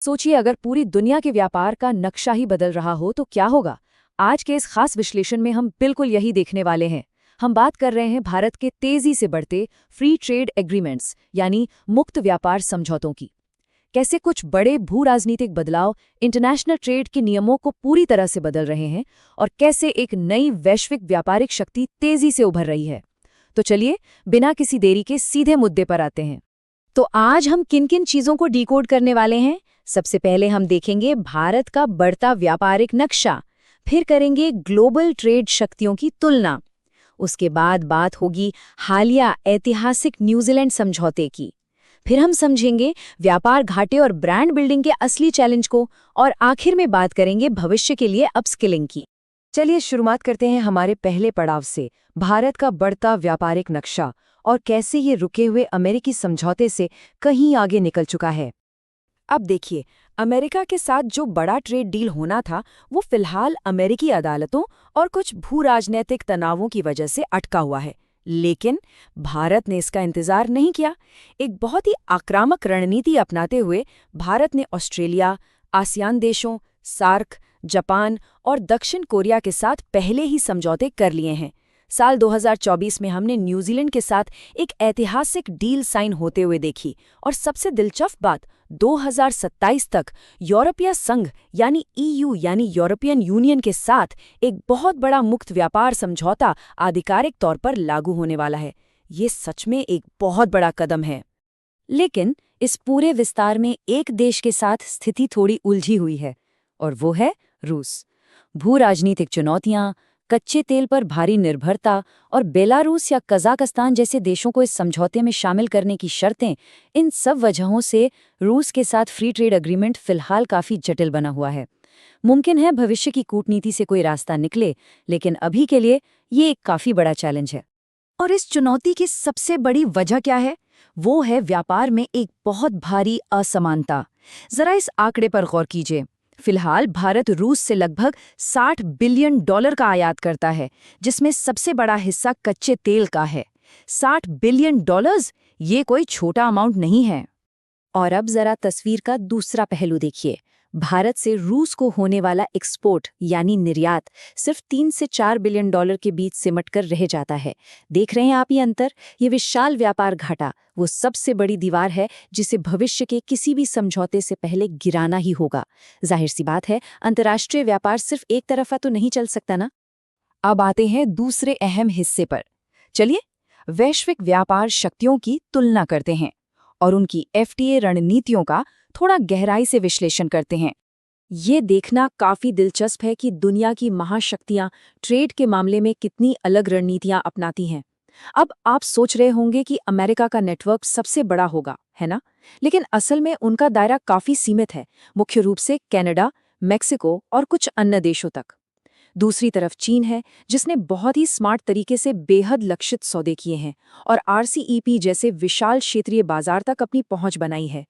सोचिए अगर पूरी दुनिया के व्यापार का नक्शा ही बदल रहा हो तो क्या होगा। आज के इस खास विश्लेषण में हम बिल्कुल यही देखने वाले हैं। हम बात कर रहे हैं भारत के तेजी से बढ़ते फ्री ट्रेड एग्रीमेंट्स यानी मुक्त व्यापार समझौतों की। कैसे कुछ बड़े भू राजनीतिक बदलाव इंटरनेशनल ट्रेड के नियमों को पूरी तरह से बदल रहे हैं और कैसे एक नई वैश्विक व्यापारिक शक्ति तेजी से उभर रही है। तो चलिए बिना किसी देरी के सीधे मुद्दे पर आते हैं। तो आज हम किन किन चीजों को डिकोड करने वाले हैं। सबसे पहले हम देखेंगे भारत का बढ़ता व्यापारिक नक्शा, फिर करेंगे ग्लोबल ट्रेड शक्तियों की तुलना, उसके बाद बात होगी हालिया ऐतिहासिक न्यूजीलैंड समझौते की, फिर हम समझेंगे व्यापार घाटे और ब्रांड बिल्डिंग के असली चैलेंज को, और आखिर में बात करेंगे भविष्य के लिए अपस्किलिंग की। चलिए शुरुआत करते हैं हमारे पहले पड़ाव से, भारत का बढ़ता व्यापारिक नक्शा और कैसे ये रुके हुए अमेरिकी समझौते से कहीं आगे निकल चुका है। अब देखिए, अमेरिका के साथ जो बड़ा ट्रेड डील होना था वो फिलहाल अमेरिकी अदालतों और कुछ भू राजनीतिक तनावों की वजह से अटका हुआ है। लेकिन भारत ने इसका इंतजार नहीं किया। एक बहुत ही आक्रामक रणनीति अपनाते हुए भारत ने ऑस्ट्रेलिया, आसियान देशों, सार्क, जापान और दक्षिण कोरिया के साथ पहले ही समझौते कर लिए हैं। साल 2024 में हमने न्यूजीलैंड के साथ एक ऐतिहासिक डील साइन होते हुए देखी, और सबसे दिलचस्प बात 2027 तक यूरोपीय संघ यानी ईयू यानी यूरोपियन यूनियन के साथ एक बहुत बड़ा मुक्त व्यापार समझौता आधिकारिक तौर पर लागू होने वाला है। ये सच में एक बहुत बड़ा कदम है। लेकिन इस पूरे विस्तार में एक देश के साथ स्थिति थोड़ी उलझी हुई है, और वो है रूस। भू राजनीतिक चुनौतियां, कच्चे तेल पर भारी निर्भरता और बेलारूस या कजाकिस्तान जैसे देशों को इस समझौते में शामिल करने की शर्तें, इन सब वजहों से रूस के साथ फ्री ट्रेड एग्रीमेंट फिलहाल काफ़ी जटिल बना हुआ है। मुमकिन है भविष्य की कूटनीति से कोई रास्ता निकले, लेकिन अभी के लिए ये एक काफ़ी बड़ा चैलेंज है। और इस चुनौती की सबसे बड़ी वजह क्या है? वो है व्यापार में एक बहुत भारी असमानता। जरा इस आंकड़े पर गौर कीजिए। फिलहाल भारत रूस से लगभग $60 बिलियन का आयात करता है, जिसमें सबसे बड़ा हिस्सा कच्चे तेल का है। $60 बिलियन, ये कोई छोटा अमाउंट नहीं है। और अब जरा तस्वीर का दूसरा पहलू देखिए। भारत से रूस को होने वाला एक्सपोर्ट यानी निर्यात सिर्फ $3 से $4 बिलियन के बीच सिमटकर रह जाता है। देख रहे हैं आप ये अंतर? ये विशाल व्यापार घाटा वो सबसे बड़ी दीवार है जिसे भविष्य के किसी भी समझौते से पहले गिराना ही होगा। जाहिर सी बात है, अंतर्राष्ट्रीय व्यापार सिर्फ एक तरफा तो नहीं चल सकता ना। अब आते हैं दूसरे अहम हिस्से पर। चलिए वैश्विक व्यापार शक्तियों की तुलना करते हैं और उनकी एफटीए रणनीतियों का थोड़ा गहराई से विश्लेषण करते हैं। ये देखना काफी दिलचस्प है कि दुनिया की महाशक्तियां ट्रेड के मामले में कितनी अलग रणनीतियां अपनाती हैं। अब आप सोच रहे होंगे कि अमेरिका का नेटवर्क सबसे बड़ा होगा, है ना? लेकिन असल में उनका दायरा काफी सीमित है, मुख्य रूप से कनाडा, मेक्सिको और कुछ अन्य देशों तक। दूसरी तरफ चीन है, जिसने बहुत ही स्मार्ट तरीके से बेहद लक्षित सौदे किए हैं और आरसीईपी जैसे विशाल क्षेत्रीय बाजार तक अपनी पहुंच बनाई है।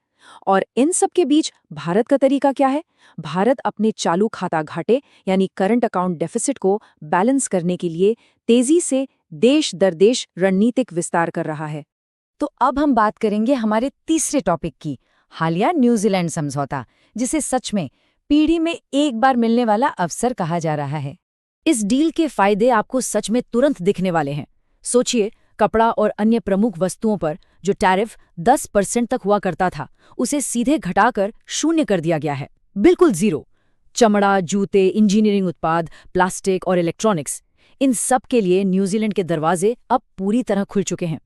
और इन सब के बीच भारत का तरीका क्या है? भारत अपने चालू खाता घाटे यानी करंट अकाउंट डेफिसिट को बैलेंस करने के लिए तेजी से देश दर देश रणनीतिक विस्तार कर रहा है। तो अब हम बात करेंगे हमारे तीसरे टॉपिक की, हालिया न्यूजीलैंड समझौता, जिसे सच में पीढ़ी में एक बार मिलने वाला अवसर कहा जा रहा है। इस डील के फायदे आपको सच में तुरंत दिखने वाले हैं। सोचिए, कपड़ा और अन्य प्रमुख वस्तुओं पर जो टैरिफ 10% तक हुआ करता था, उसे सीधे घटाकर 0 कर दिया गया है, बिल्कुल 0। चमड़ा, जूते, इंजीनियरिंग उत्पाद, प्लास्टिक और इलेक्ट्रॉनिक्स, इन सब के लिए न्यूजीलैंड के दरवाजे अब पूरी तरह खुल चुके हैं।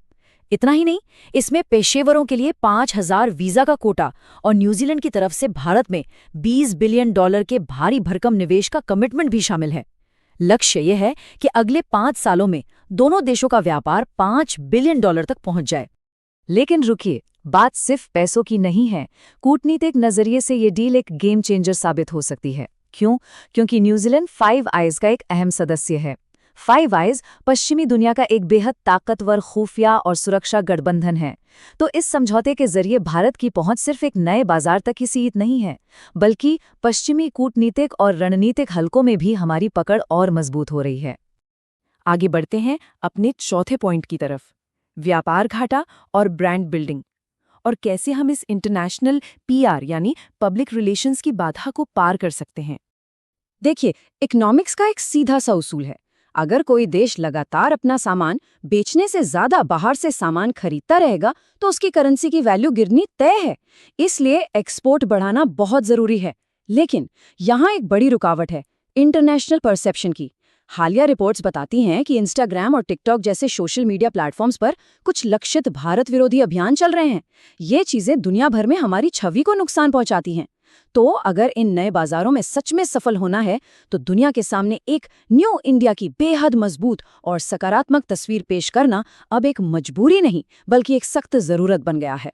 इतना ही नहीं, इसमें पेशेवरों के लिए 5,000 वीजा का कोटा और न्यूजीलैंड की तरफ से भारत में $20 बिलियन के भारी भरकम निवेश का कमिटमेंट भी शामिल है। लक्ष्य यह है कि अगले 5 सालों में दोनों देशों का व्यापार $5 बिलियन तक पहुंच जाए। लेकिन रुकिए, बात सिर्फ पैसों की नहीं है। कूटनीतिक नजरिए से ये डील एक गेम चेंजर साबित हो सकती है। क्यों? क्योंकि न्यूजीलैंड फाइव आइज का एक अहम सदस्य है। फाइव आइज पश्चिमी दुनिया का एक बेहद ताकतवर खुफिया और सुरक्षा गठबंधन है। तो इस समझौते के जरिए भारत की पहुंच सिर्फ एक नए बाजार तक ही सीमित नहीं है, बल्कि पश्चिमी कूटनीतिक और रणनीतिक हलकों में भी हमारी पकड़ और मजबूत हो रही है। आगे बढ़ते हैं अपने चौथे पॉइंट की तरफ, व्यापार घाटा और ब्रांड बिल्डिंग। और कैसे हम इस इंटरनेशनल पीआर यानी पब्लिक रिलेशंस की बाधा को पार कर सकते हैं। देखिए, इकोनॉमिक्स का एक सीधा सा उसूल है। अगर कोई देश लगातार अपना सामान बेचने से ज्यादा बाहर से सामान खरीदता रहेगा तो उसकी करेंसी की वैल्यू गिरनी तय है। इसलिए एक्सपोर्ट बढ़ाना बहुत जरूरी है। लेकिन यहाँ एक बड़ी रुकावट है, इंटरनेशनल परसेप्शन की। हालिया रिपोर्ट्स बताती हैं कि इंस्टाग्राम और टिकटॉक जैसे सोशल मीडिया प्लेटफॉर्म्स पर कुछ लक्षित भारत विरोधी अभियान चल रहे हैं। ये चीजें दुनिया भर में हमारी छवि को नुकसान पहुंचाती हैं। तो अगर इन नए बाजारों में सच में सफल होना है तो दुनिया के सामने एक न्यू इंडिया की बेहद मजबूत और सकारात्मक तस्वीर पेश करना अब एक मजबूरी नहीं बल्कि एक सख्त जरूरत बन गया है।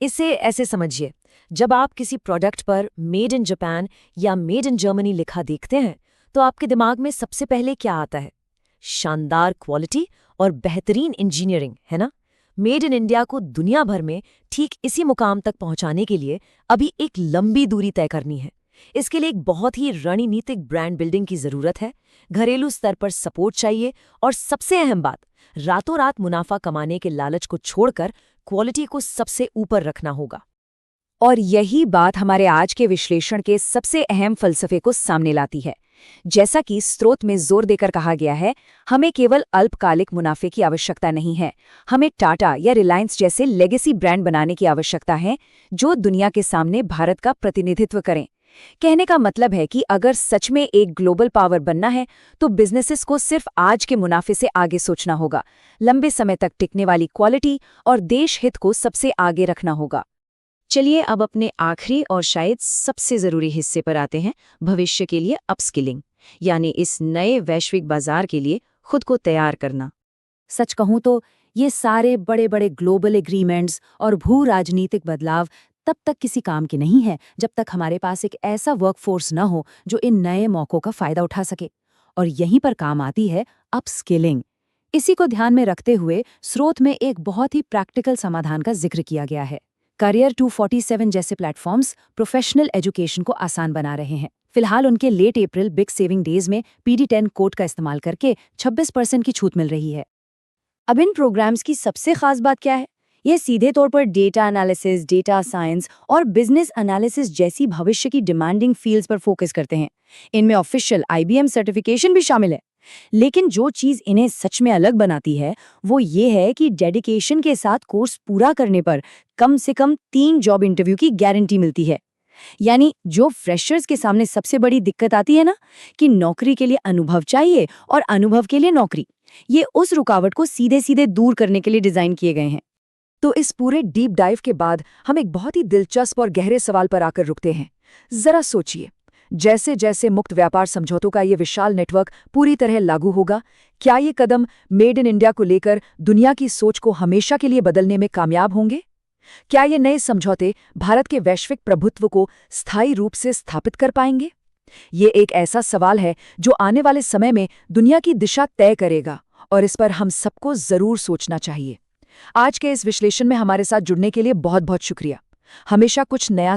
इसे ऐसे समझिए, जब आप किसी प्रोडक्ट पर मेड इन जापान या मेड इन जर्मनी लिखा देखते हैं तो आपके दिमाग में सबसे पहले क्या आता है? शानदार क्वालिटी और बेहतरीन इंजीनियरिंग, है ना? मेड इन इंडिया को दुनिया भर में ठीक इसी मुकाम तक पहुंचाने के लिए अभी एक लंबी दूरी तय करनी है। इसके लिए एक बहुत ही रणनीतिक ब्रांड बिल्डिंग की जरूरत है, घरेलू स्तर पर सपोर्ट चाहिए और सबसे अहम बात, रातों रात मुनाफा कमाने के लालच को छोड़कर क्वालिटी को सबसे ऊपर रखना होगा। और यही बात हमारे आज के विश्लेषण के सबसे अहम फलसफे को सामने लाती है। जैसा कि स्रोत में जोर देकर कहा गया है, हमें केवल अल्पकालिक मुनाफे की आवश्यकता नहीं है, हमें टाटा या रिलायंस जैसे लेगेसी ब्रांड बनाने की आवश्यकता है जो दुनिया के सामने भारत का प्रतिनिधित्व करें। कहने का मतलब है कि अगर सच में एक ग्लोबल पावर बनना है तो बिजनेसेस को सिर्फ आज के मुनाफे से आगे सोचना होगा, लंबे समय तक टिकने वाली क्वालिटी और देश हित को सबसे आगे रखना होगा। चलिए अब अपने आखिरी और शायद सबसे जरूरी हिस्से पर आते हैं, भविष्य के लिए अपस्किलिंग, यानी इस नए वैश्विक बाजार के लिए खुद को तैयार करना। सच कहूं तो ये सारे बड़े बड़े ग्लोबल एग्रीमेंट्स और भू राजनीतिक बदलाव तब तक किसी काम के नहीं है जब तक हमारे पास एक ऐसा वर्कफोर्स न हो जो इन नए मौकों का फायदा उठा सके। और यहीं पर काम आती है अपस्किलिंग। इसी को ध्यान में रखते हुए स्रोत में एक बहुत ही प्रैक्टिकल समाधान का जिक्र किया गया है। करियर 247 जैसे प्लेटफॉर्म्स प्रोफेशनल एजुकेशन को आसान बना रहे हैं। फिलहाल उनके late April big saving days में PD10 कोड का इस्तेमाल करके 26% की छूट मिल रही है। अब इन प्रोग्राम्स की सबसे खास बात क्या है? ये सीधे तौर पर डेटा एनालिसिस, डेटा साइंस और बिजनेस एनालिसिस जैसी भविष्य की डिमांडिंग फील्ड्स पर फोकस करते हैं। इनमें ऑफिशियल IBM सर्टिफिकेशन भी शामिल है। लेकिन जो चीज इन्हें सच में अलग बनाती है वो ये है कि डेडिकेशन के साथ कोर्स पूरा करने पर कम से कम 3 जॉब इंटरव्यू की गारंटी मिलती है। यानी जो फ्रेशर्स के सामने सबसे बड़ी दिक्कत आती है ना, कि नौकरी के लिए अनुभव चाहिए और अनुभव के लिए नौकरी, ये उस रुकावट को सीधे सीधे दूर करने के लिए डिजाइन किए गए हैं। तो इस पूरे डीप डाइव के बाद हम एक बहुत ही दिलचस्प और गहरे सवाल पर आकर रुकते हैं। जरा सोचिए, जैसे जैसे मुक्त व्यापार समझौतों का ये विशाल नेटवर्क पूरी तरह लागू होगा, क्या ये कदम मेड इन इंडिया को लेकर दुनिया की सोच को हमेशा के लिए बदलने में कामयाब होंगे? क्या ये नए समझौते भारत के वैश्विक प्रभुत्व को स्थायी रूप से स्थापित कर पाएंगे? ये एक ऐसा सवाल है जो आने वाले समय में दुनिया की दिशा तय करेगा और इस पर हम सबको जरूर सोचना चाहिए। आज के इस विश्लेषण में हमारे साथ जुड़ने के लिए बहुत बहुत शुक्रिया। हमेशा कुछ नया